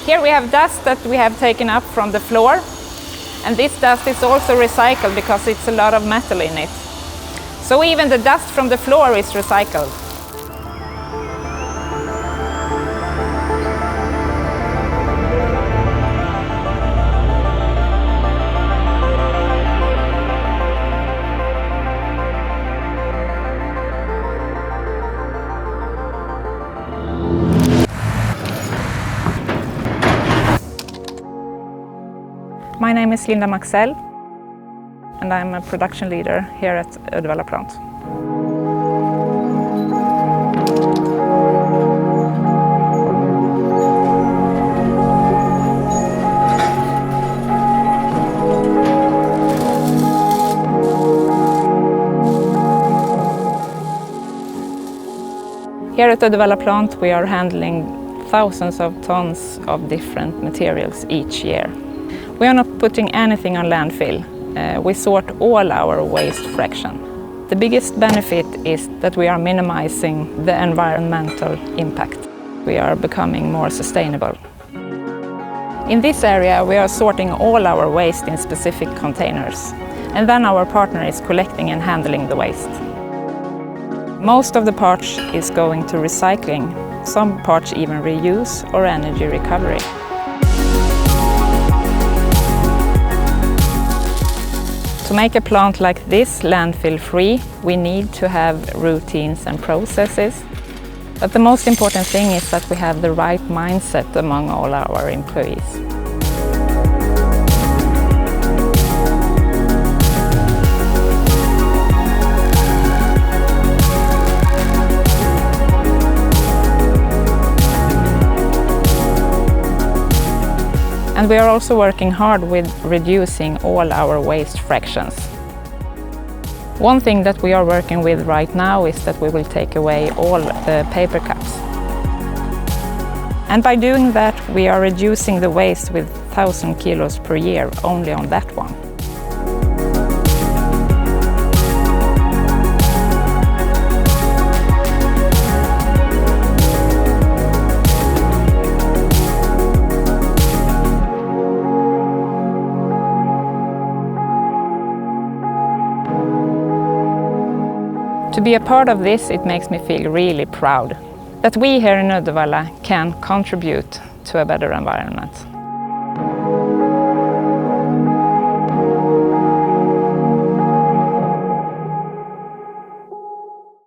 Here we have dust that we have taken up from the floor, and this dust is also recycled because it's a lot of metal in it. So even the dust from the floor is recycled. My name is Linda Maxell, and I'm a production leader here at Uddevalla plant. Here at Uddevalla plant we are handling thousands of tons of different materials each year. We are not putting anything on landfill. We sort all our waste fraction. The biggest benefit is that we are minimizing the environmental impact. We are becoming more sustainable. In this area we are sorting all our waste in specific containers, and then our partner is collecting and handling the waste. Most of the parts is going to recycling, some parts even reuse or energy recovery. To make a plant like this landfill-free, we need to have routines and processes. But the most important thing is that we have the right mindset among all our employees. And we are also working hard with reducing all our waste fractions. One thing that we are working with right now is that we will take away all the paper cups. And by doing that, we are reducing the waste with 1,000 kilos per year only on that one. To be a part of this, it makes me feel really proud that we here in Uddevalla can contribute to a better environment.